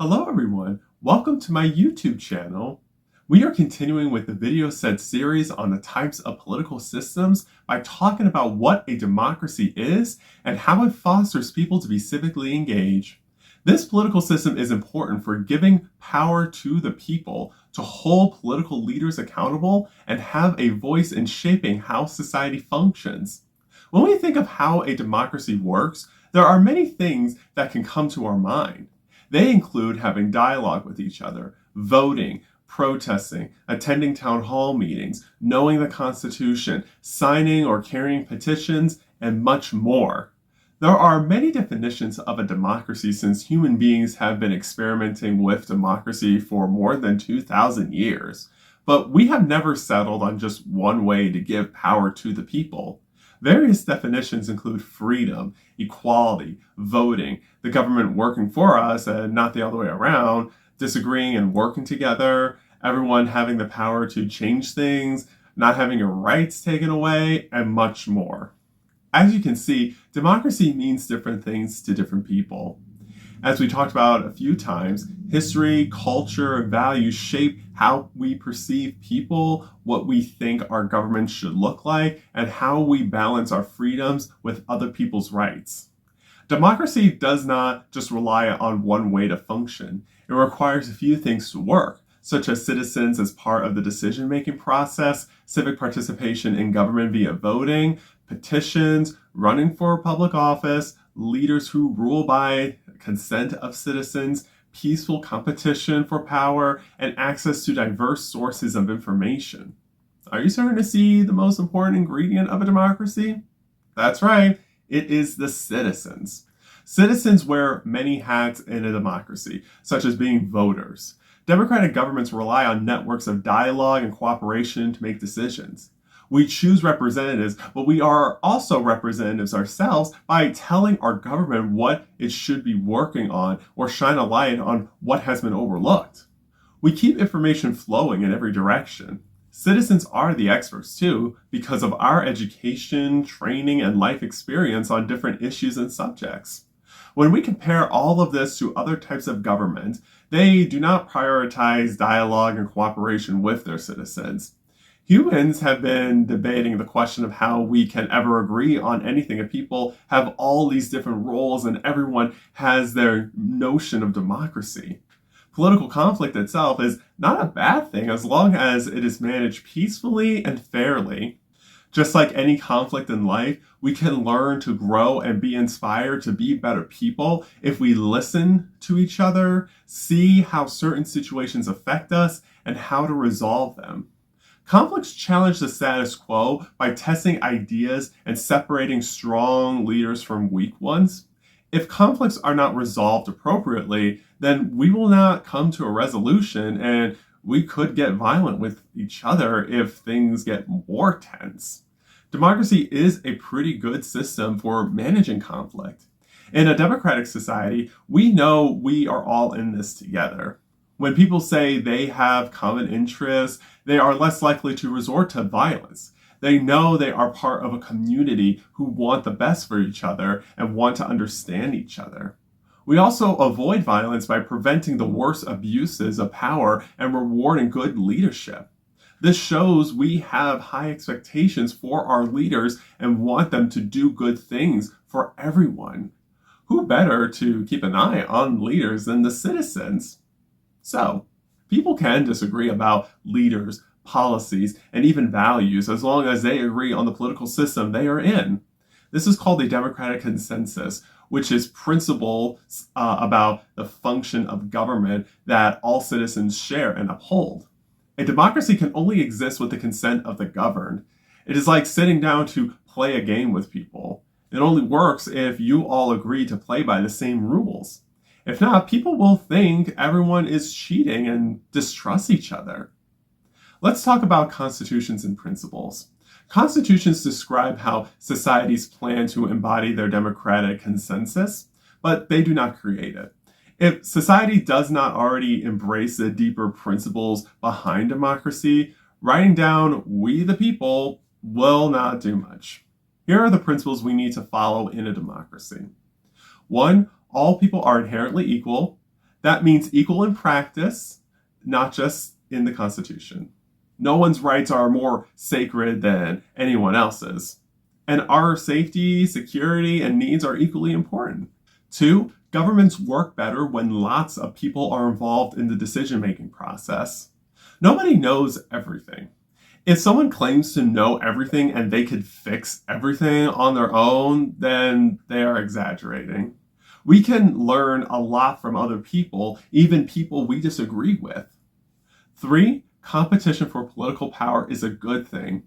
Hello everyone, welcome to my YouTube channel. We are continuing with the video set series on the types of political systems by talking about what a democracy is and how it fosters people to be civically engaged. This political system is important for giving power to the people to hold political leaders accountable and have a voice in shaping how society functions. When we think of how a democracy works, there are many things that can come to our mind. They include having dialogue with each other, voting, protesting, attending town hall meetings, knowing the Constitution, signing or carrying petitions, and much more. There are many definitions of a democracy since human beings have been experimenting with democracy for more than 2,000 years, but we have never settled on just one way to give power to the people. Various definitions include freedom, equality, voting, the government working for us and not the other way around, disagreeing and working together, everyone having the power to change things, not having your rights taken away, and much more. As you can see, democracy means different things to different people. As we talked about a few times, history, culture, and values shape how we perceive people, what we think our government should look like, and how we balance our freedoms with other people's rights. Democracy does not just rely on one way to function. It requires a few things to work, such as citizens as part of the decision-making process, civic participation in government via voting, petitions, running for public office, leaders who rule by consent of citizens, peaceful competition for power, and access to diverse sources of information. Are you starting to see the most important ingredient of a democracy? That's right, it is the citizens. Citizens wear many hats in a democracy, such as being voters. Democratic governments rely on networks of dialogue and cooperation to make decisions. We choose representatives, but we are also representatives ourselves by telling our government what it should be working on or shine a light on what has been overlooked. We keep information flowing in every direction. Citizens are the experts too because of our education, training, and life experience on different issues and subjects. When we compare all of this to other types of government, they do not prioritize dialogue and cooperation with their citizens. Humans have been debating the question of how we can ever agree on anything if people have all these different roles and everyone has their notion of democracy. Political conflict itself is not a bad thing as long as it is managed peacefully and fairly. Just like any conflict in life, we can learn to grow and be inspired to be better people if we listen to each other, see how certain situations affect us, and how to resolve them. Conflicts challenge the status quo by testing ideas and separating strong leaders from weak ones. If conflicts are not resolved appropriately, then we will not come to a resolution and we could get violent with each other if things get more tense. Democracy is a pretty good system for managing conflict. In a democratic society, we know we are all in this together. When people say they have common interests, they are less likely to resort to violence. They know they are part of a community who want the best for each other and want to understand each other. We also avoid violence by preventing the worst abuses of power and rewarding good leadership. This shows we have high expectations for our leaders and want them to do good things for everyone. Who better to keep an eye on leaders than the citizens? So, people can disagree about leaders, policies, and even values as long as they agree on the political system they are in. This is called a democratic consensus, which is principles about the function of government that all citizens share and uphold. A democracy can only exist with the consent of the governed. It is like sitting down to play a game with people. It only works if you all agree to play by the same rules. If not, people will think everyone is cheating and distrust each other. Let's talk about constitutions and principles. Constitutions describe how societies plan to embody their democratic consensus, but they do not create it. If society does not already embrace the deeper principles behind democracy, writing down "we the people" will not do much. Here are the principles we need to follow in a democracy. 1. All people are inherently equal. That means equal in practice, not just in the Constitution. No one's rights are more sacred than anyone else's. And our safety, security, and needs are equally important. 2, governments work better when lots of people are involved in the decision-making process. Nobody knows everything. If someone claims to know everything and they could fix everything on their own, then they are exaggerating. We can learn a lot from other people, even people we disagree with. 3, competition for political power is a good thing.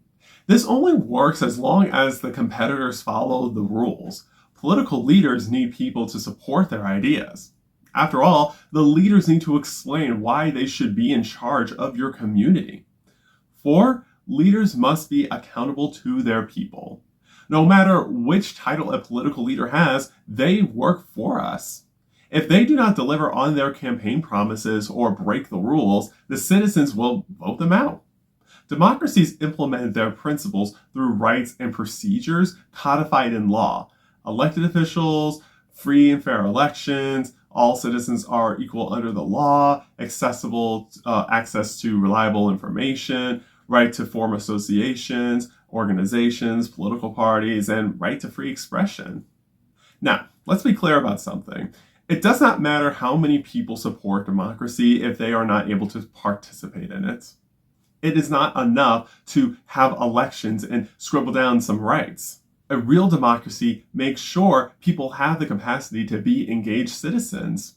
This only works as long as the competitors follow the rules. Political leaders need people to support their ideas. After all, the leaders need to explain why they should be in charge of your community. 4, leaders must be accountable to their people. No matter which title a political leader has, they work for us. If they do not deliver on their campaign promises or break the rules, the citizens will vote them out. Democracies implement their principles through rights and procedures codified in law. Elected officials, free and fair elections, all citizens are equal under the law, accessible access to reliable information, right to form associations, organizations, political parties, and right to free expression. Now, let's be clear about something. It does not matter how many people support democracy if they are not able to participate in it. It is not enough to have elections and scribble down some rights. A real democracy makes sure people have the capacity to be engaged citizens.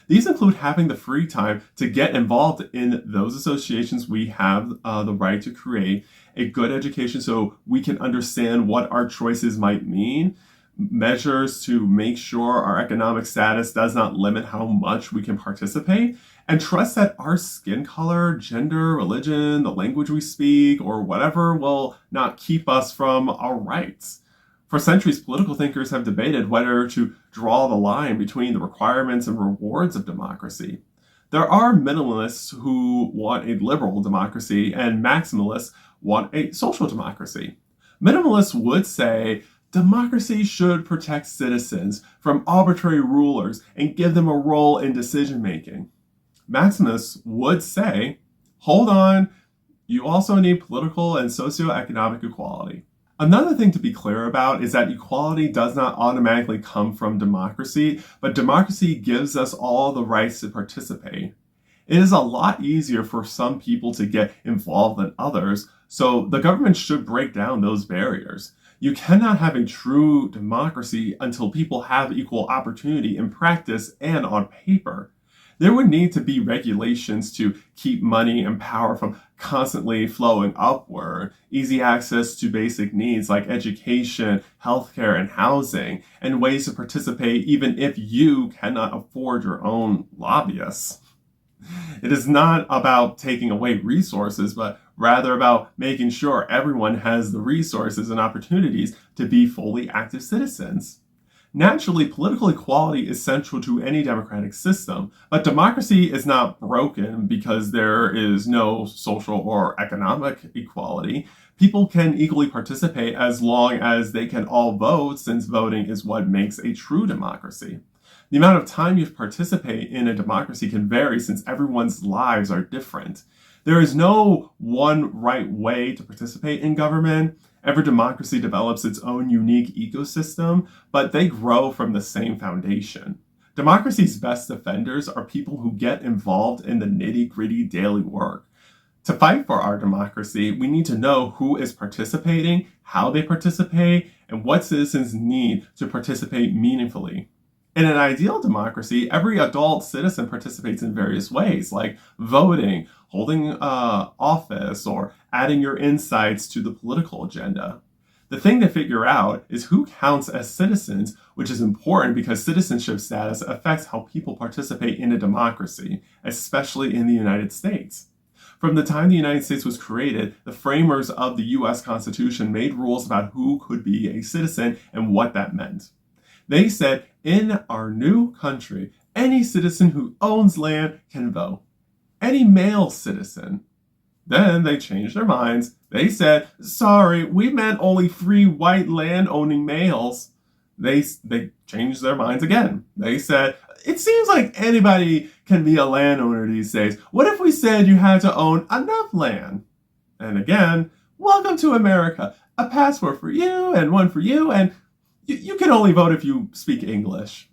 These include having the free time to get involved in those associations we have the right to create, a good education so we can understand what our choices might mean, measures to make sure our economic status does not limit how much we can participate, and trust that our skin color, gender, religion, the language we speak, or whatever will not keep us from our rights. For centuries, political thinkers have debated whether to draw the line between the requirements and rewards of democracy. There are minimalists who want a liberal democracy, and maximalists want a social democracy. Minimalists would say democracy should protect citizens from arbitrary rulers and give them a role in decision making. Maximalists would say, hold on, you also need political and socioeconomic equality. Another thing to be clear about is that equality does not automatically come from democracy, but democracy gives us all the rights to participate. It is a lot easier for some people to get involved than others, so the government should break down those barriers. You cannot have a true democracy until people have equal opportunity in practice and on paper. There would need to be regulations to keep money and power from constantly flowing upward, easy access to basic needs like education, healthcare, and housing, and ways to participate even if you cannot afford your own lobbyists. It is not about taking away resources, but rather about making sure everyone has the resources and opportunities to be fully active citizens. Naturally, political equality is central to any democratic system, but democracy is not broken because there is no social or economic equality. People can equally participate as long as they can all vote, since voting is what makes a true democracy. The amount of time you participate in a democracy can vary since everyone's lives are different. There is no one right way to participate in government. Every democracy develops its own unique ecosystem, but they grow from the same foundation. Democracy's best defenders are people who get involved in the nitty-gritty daily work. To fight for our democracy, we need to know who is participating, how they participate, and what citizens need to participate meaningfully. In an ideal democracy, every adult citizen participates in various ways, like voting, holding office, or adding your insights to the political agenda. The thing to figure out is who counts as citizens, which is important because citizenship status affects how people participate in a democracy, especially in the United States. From the time the United States was created, the framers of the US Constitution made rules about who could be a citizen and what that meant. They said, in our new country, any citizen who owns land can vote. Any male citizen. Then they changed their minds. They said, sorry, we meant only free white land-owning males. They changed their minds again. They said, It seems like anybody can be a landowner these days. What if we said you had to own enough land? And again, welcome to America. A passport for you and one for you, and you can only vote if you speak English.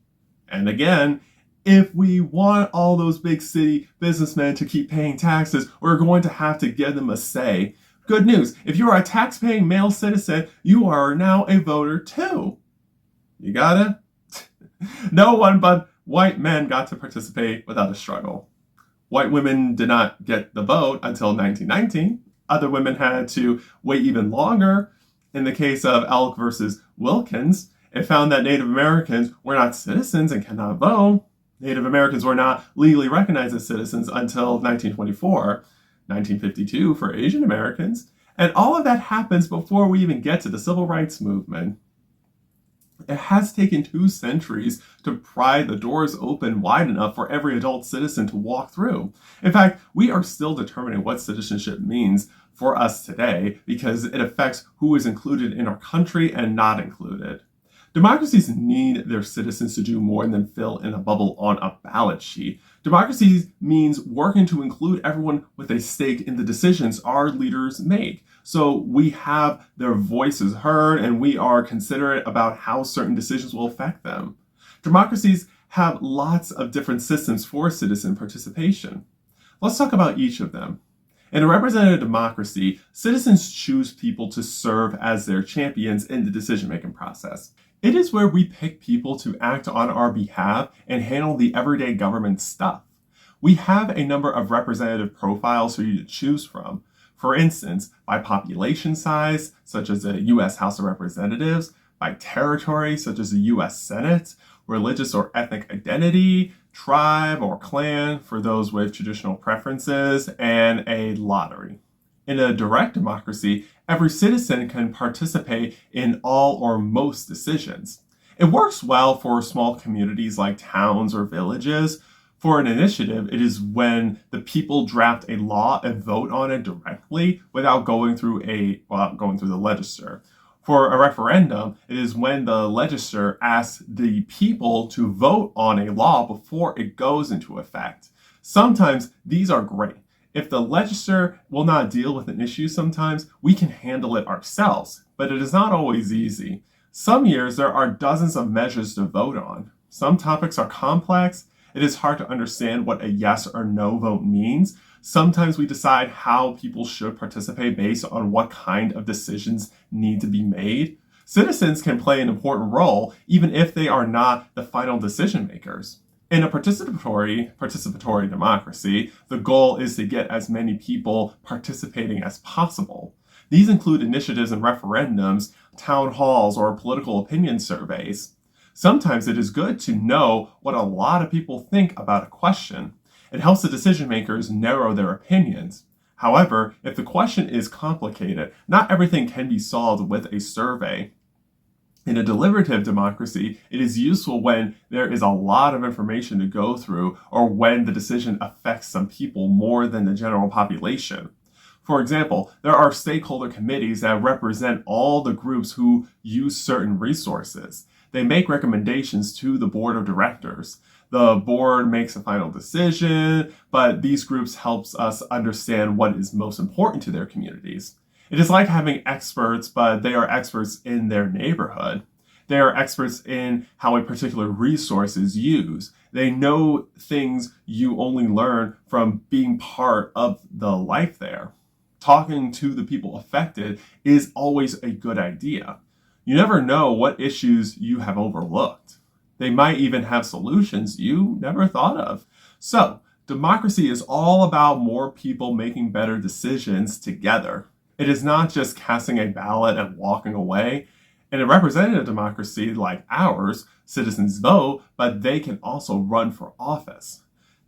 And again, if we want all those big city businessmen to keep paying taxes, we're going to have to give them a say. Good news, if you are a tax-paying male citizen, you are now a voter too. You got it? No one but white men got to participate without a struggle. White women did not get the vote until 1919. Other women had to wait even longer. In the case of Elk versus Wilkins, it found that Native Americans were not citizens and cannot vote. Native Americans were not legally recognized as citizens until 1924, 1952 for Asian Americans, and all of that happens before we even get to the Civil Rights Movement. It has taken 2 centuries to pry the doors open wide enough for every adult citizen to walk through. In fact, we are still determining what citizenship means for us today because it affects who is included in our country and not included. Democracies need their citizens to do more than fill in a bubble on a ballot sheet. Democracy means working to include everyone with a stake in the decisions our leaders make. So we have their voices heard and we are considerate about how certain decisions will affect them. Democracies have lots of different systems for citizen participation. Let's talk about each of them. In a representative democracy, citizens choose people to serve as their champions in the decision-making process. It is where we pick people to act on our behalf and handle the everyday government stuff. We have a number of representative profiles for you to choose from. For instance, by population size, such as the U.S. House of Representatives, by territory, such as the U.S. Senate, religious or ethnic identity, tribe or clan for those with traditional preferences, and a lottery. In a direct democracy, every citizen can participate in all or most decisions. It works well for small communities like towns or villages. For an initiative, it is when the people draft a law and vote on it directly without going through the legislature. For a referendum, it is when the legislature asks the people to vote on a law before it goes into effect. Sometimes these are great. If the legislature will not deal with an issue sometimes, we can handle it ourselves, but it is not always easy. Some years there are dozens of measures to vote on. Some topics are complex. It is hard to understand what a yes or no vote means. Sometimes we decide how people should participate based on what kind of decisions need to be made. Citizens can play an important role even if they are not the final decision makers. In a participatory democracy, the goal is to get as many people participating as possible. These include initiatives and referendums, town halls, or political opinion surveys. Sometimes it is good to know what a lot of people think about a question. It helps the decision makers narrow their opinions. However, if the question is complicated, not everything can be solved with a survey. In a deliberative democracy, it is useful when there is a lot of information to go through or when the decision affects some people more than the general population. For example, there are stakeholder committees that represent all the groups who use certain resources. They make recommendations to the board of directors. The board makes a final decision, but these groups helps us understand what is most important to their communities. It is like having experts, but they are experts in their neighborhood. They are experts in how a particular resource is used. They know things you only learn from being part of the life there. Talking to the people affected is always a good idea. You never know what issues you have overlooked. They might even have solutions you never thought of. So, democracy is all about more people making better decisions together. It is not just casting a ballot and walking away. In a representative democracy like ours, citizens vote, but they can also run for office.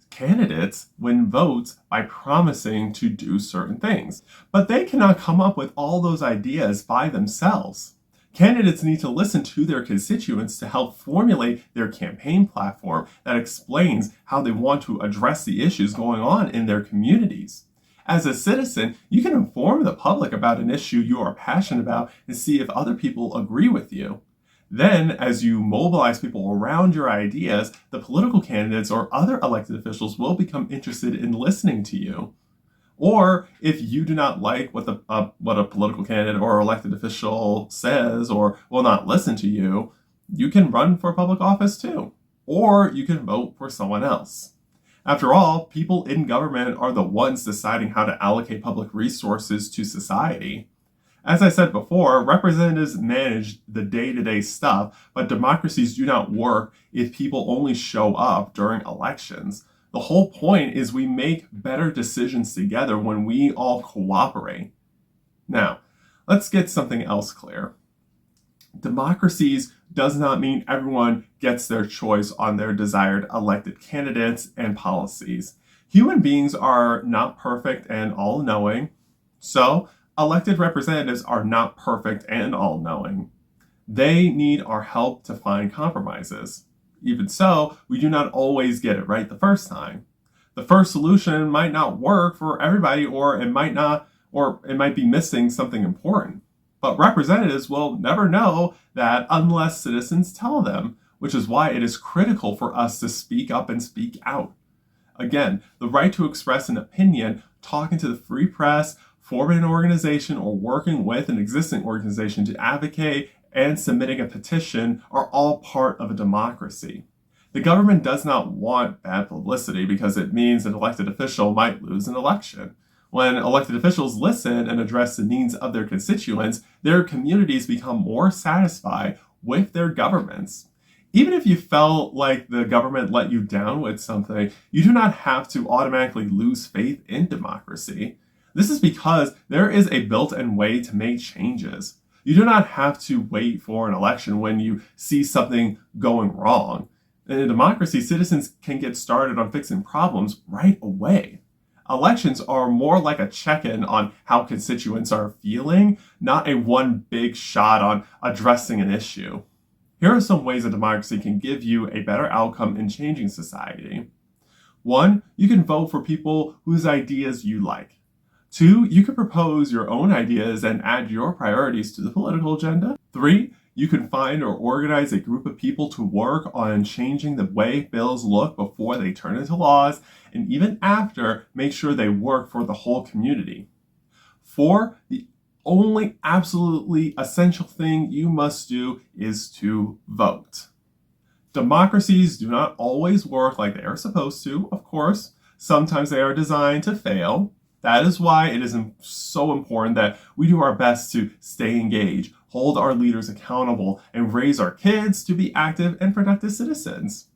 Candidates win votes by promising to do certain things, but they cannot come up with all those ideas by themselves. Candidates need to listen to their constituents to help formulate their campaign platform that explains how they want to address the issues going on in their communities. As a citizen, you can inform the public about an issue you are passionate about and see if other people agree with you. Then, as you mobilize people around your ideas, the political candidates or other elected officials will become interested in listening to you. Or if you do not like what a political candidate or elected official says or will not listen to you, you can run for public office too. Or you can vote for someone else. After all, people in government are the ones deciding how to allocate public resources to society. As I said before, representatives manage the day-to-day stuff, but democracies do not work if people only show up during elections. The whole point is we make better decisions together when we all cooperate. Now, let's get something else clear. Democracies does not mean everyone gets their choice on their desired elected candidates and policies. Human beings are not perfect and all-knowing, so elected representatives are not perfect and all-knowing. They need our help to find compromises. Even so, we do not always get it right the first time. The first solution might not work for everybody, or it might be missing something important. But representatives will never know that unless citizens tell them, which is why it is critical for us to speak up and speak out. Again, the right to express an opinion, talking to the free press, forming an organization, or working with an existing organization to advocate and submitting a petition are all part of a democracy. The government does not want bad publicity because it means an elected official might lose an election. When elected officials listen and address the needs of their constituents, their communities become more satisfied with their governments. Even if you felt like the government let you down with something, you do not have to automatically lose faith in democracy. This is because there is a built-in way to make changes. You do not have to wait for an election when you see something going wrong. In a democracy, citizens can get started on fixing problems right away. Elections are more like a check-in on how constituents are feeling, not a one big shot on addressing an issue. Here are some ways a democracy can give you a better outcome in changing society. 1, you can vote for people whose ideas you like. 2, you can propose your own ideas and add your priorities to the political agenda. 3, you can find or organize a group of people to work on changing the way bills look before they turn into laws, and even after, make sure they work for the whole community. 4, the only absolutely essential thing you must do is to vote. Democracies do not always work like they are supposed to, of course. Sometimes they are designed to fail. That is why it is so important that we do our best to stay engaged, hold our leaders accountable, and raise our kids to be active and productive citizens.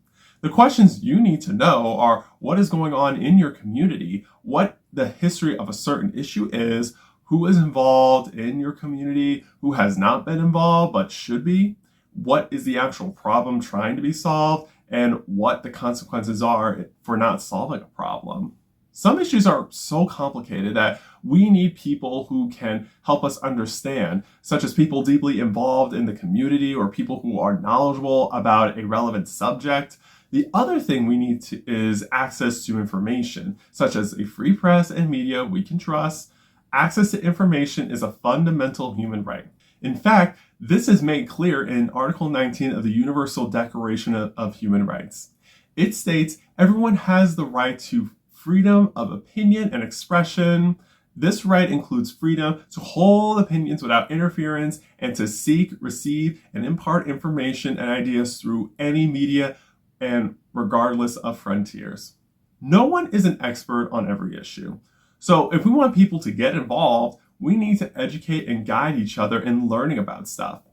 The questions you need to know are what is going on in your community, what the history of a certain issue is, who is involved in your community, who has not been involved but should be, what is the actual problem trying to be solved, and what the consequences are for not solving a problem. Some issues are so complicated that we need people who can help us understand, such as people deeply involved in the community or people who are knowledgeable about a relevant subject. The other thing we need is access to information, such as a free press and media we can trust. Access to information is a fundamental human right. In fact, this is made clear in Article 19 of the Universal Declaration of Human Rights. It states everyone has the right to freedom of opinion and expression. This right includes freedom to hold opinions without interference and to seek, receive, and impart information and ideas through any media and regardless of frontiers. No one is an expert on every issue. So if we want people to get involved, we need to educate and guide each other in learning about stuff.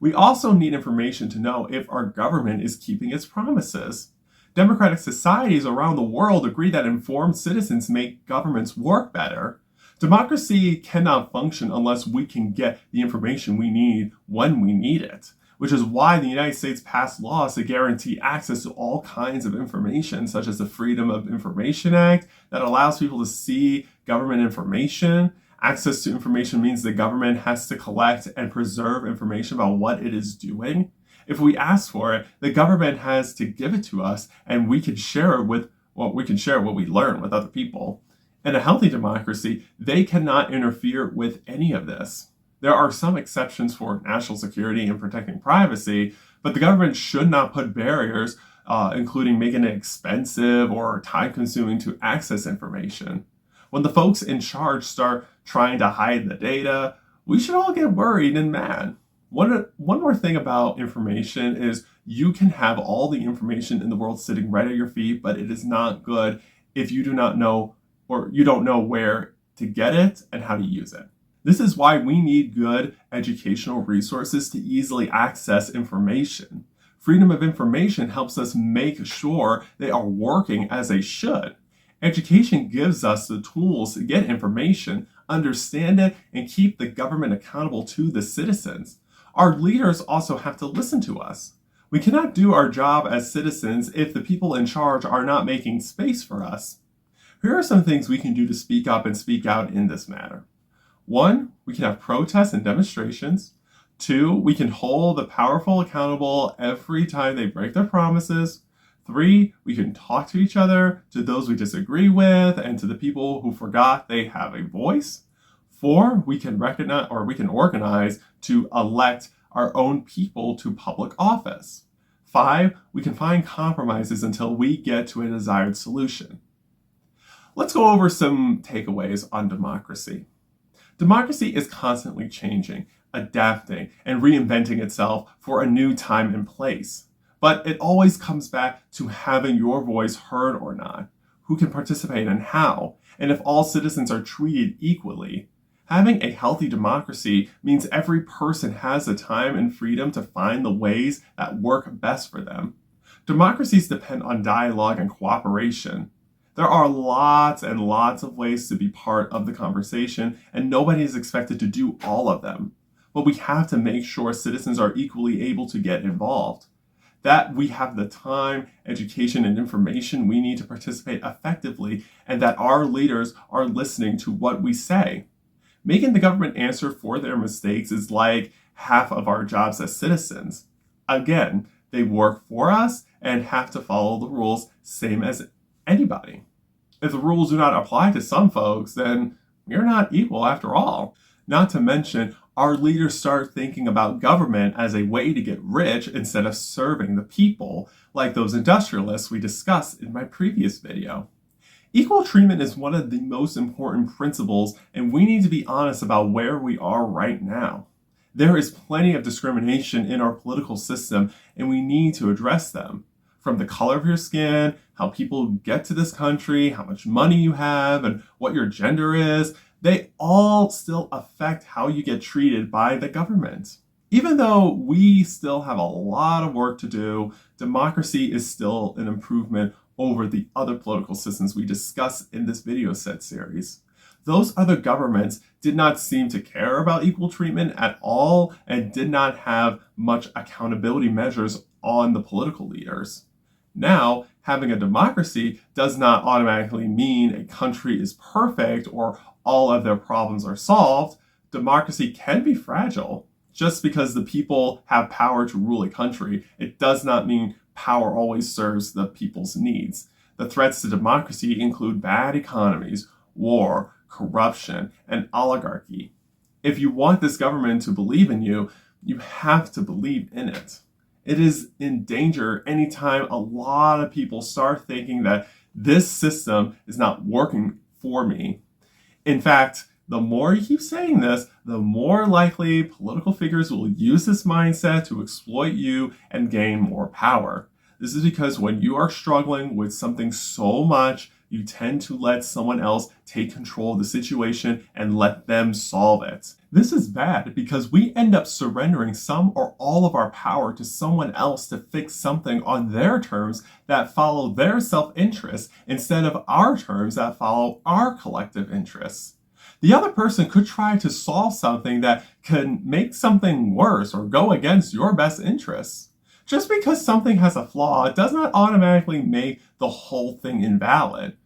We also need information to know if our government is keeping its promises. Democratic societies around the world agree that informed citizens make governments work better. Democracy cannot function unless we can get the information we need when we need it, which is why the United States passed laws to guarantee access to all kinds of information, such as the Freedom of Information Act that allows people to see government information. Access to information means the government has to collect and preserve information about what it is doing. If we ask for it, the government has to give it to us, and we can share what we learn with other people. In a healthy democracy, they cannot interfere with any of this. There are some exceptions for national security and protecting privacy, but the government should not put barriers, including making it expensive or time-consuming to access information. When the folks in charge start trying to hide the data, we should all get worried and mad. One more thing about information is you can have all the information in the world sitting right at your feet, but it is not good if you do not know or you don't know where to get it and how to use it. This is why we need good educational resources to easily access information. Freedom of information helps us make sure they are working as they should. Education gives us the tools to get information, understand it, and keep the government accountable to the citizens. Our leaders also have to listen to us. We cannot do our job as citizens if the people in charge are not making space for us. Here are some things we can do to speak up and speak out in this matter. 1, we can have protests and demonstrations. 2, we can hold the powerful accountable every time they break their promises. 3, we can talk to each other, to those we disagree with, and to the people who forgot they have a voice. 4, we can recognize or we can organize to elect our own people to public office. 5, we can find compromises until we get to a desired solution. Let's go over some takeaways on democracy. Democracy is constantly changing, adapting, and reinventing itself for a new time and place. But it always comes back to having your voice heard or not, who can participate and how, and if all citizens are treated equally. Having a healthy democracy means every person has the time and freedom to find the ways that work best for them. Democracies depend on dialogue and cooperation. There are lots and lots of ways to be part of the conversation, and nobody is expected to do all of them. But we have to make sure citizens are equally able to get involved. That we have the time, education, and information we need to participate effectively, and that our leaders are listening to what we say. Making the government answer for their mistakes is like half of our jobs as citizens. Again, they work for us and have to follow the rules, same as anybody. If the rules do not apply to some folks, then we're not equal after all. Not to mention, our leaders start thinking about government as a way to get rich instead of serving the people, like those industrialists we discussed in my previous video. Equal treatment is one of the most important principles, and we need to be honest about where we are right now. There is plenty of discrimination in our political system, and we need to address them. From the color of your skin, how people get to this country, how much money you have, and what your gender is, they all still affect how you get treated by the government. Even though we still have a lot of work to do, democracy is still an improvement over the other political systems we discuss in this video set series. Those other governments did not seem to care about equal treatment at all and did not have much accountability measures on the political leaders. Now, having a democracy does not automatically mean a country is perfect or all of their problems are solved. Democracy can be fragile. Just because the people have power to rule a country, it does not mean power always serves the people's needs. The threats to democracy include bad economies, war, corruption, and oligarchy. If you want this government to believe in you, you have to believe in it. It is in danger anytime a lot of people start thinking that this system is not working for me. In fact, the more you keep saying this, the more likely political figures will use this mindset to exploit you and gain more power. This is because when you are struggling with something so much, you tend to let someone else take control of the situation and let them solve it. This is bad because we end up surrendering some or all of our power to someone else to fix something on their terms that follow their self-interest instead of our terms that follow our collective interests. The other person could try to solve something that can make something worse or go against your best interests. Just because something has a flaw does not automatically make the whole thing invalid.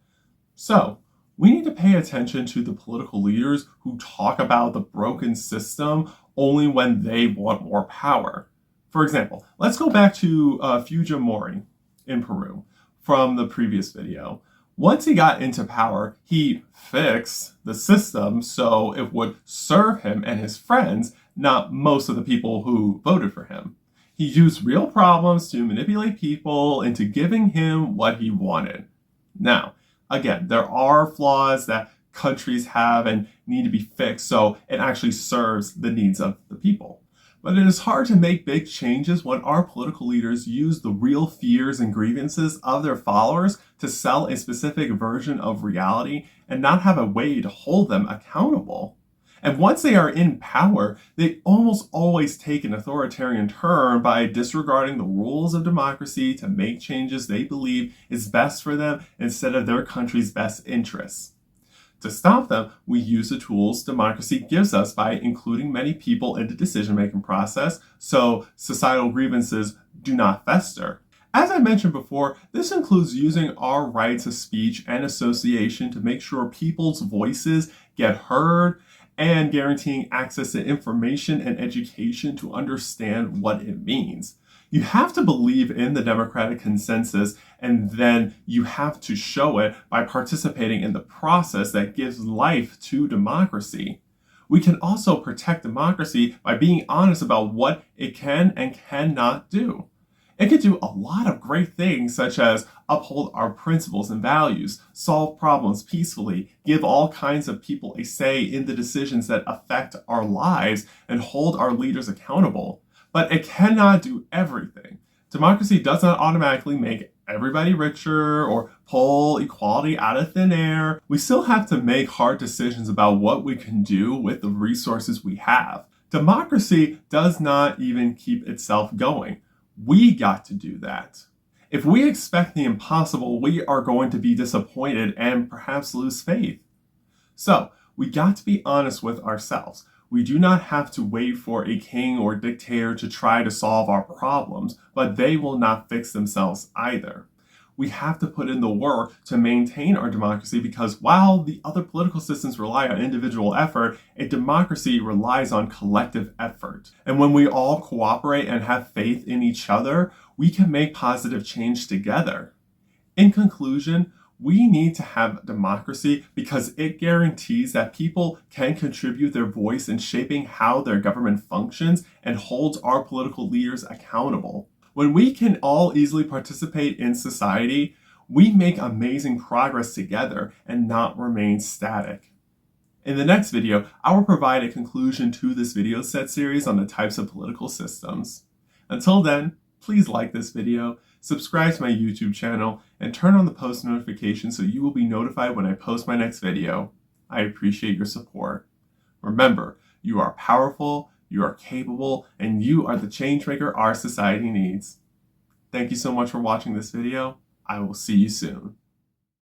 So, we need to pay attention to the political leaders who talk about the broken system only when they want more power. For example, let's go back to Fujimori in Peru from the previous video. Once he got into power, he fixed the system so it would serve him and his friends, not most of the people who voted for him. He used real problems to manipulate people into giving him what he wanted. Now, again, there are flaws that countries have and need to be fixed so it actually serves the needs of the people. But it is hard to make big changes when our political leaders use the real fears and grievances of their followers to sell a specific version of reality and not have a way to hold them accountable. And once they are in power, they almost always take an authoritarian turn by disregarding the rules of democracy to make changes they believe is best for them instead of their country's best interests. To stop them, we use the tools democracy gives us by including many people in the decision-making process so societal grievances do not fester. As I mentioned before, this includes using our rights of speech and association to make sure people's voices get heard and guaranteeing access to information and education to understand what it means. You have to believe in the democratic consensus, and then you have to show it by participating in the process that gives life to democracy. We can also protect democracy by being honest about what it can and cannot do. It can do a lot of great things, such as uphold our principles and values, solve problems peacefully, give all kinds of people a say in the decisions that affect our lives, and hold our leaders accountable. But it cannot do everything. Democracy does not automatically make everybody richer or pull equality out of thin air. We still have to make hard decisions about what we can do with the resources we have. Democracy does not even keep itself going. We got to do that. If we expect the impossible, we are going to be disappointed and perhaps lose faith. So, we got to be honest with ourselves. We do not have to wait for a king or dictator to try to solve our problems, but they will not fix themselves either. We have to put in the work to maintain our democracy because while the other political systems rely on individual effort, a democracy relies on collective effort. And when we all cooperate and have faith in each other, we can make positive change together. In conclusion, we need to have democracy because it guarantees that people can contribute their voice in shaping how their government functions and holds our political leaders accountable. When we can all easily participate in society, we make amazing progress together and not remain static. In the next video, I will provide a conclusion to this video set series on the types of political systems. Until then, please like this video, subscribe to my YouTube channel, and turn on the post notifications so you will be notified when I post my next video. I appreciate your support. Remember, you are powerful, you are capable, and you are the changemaker our society needs. Thank you so much for watching this video. I will see you soon.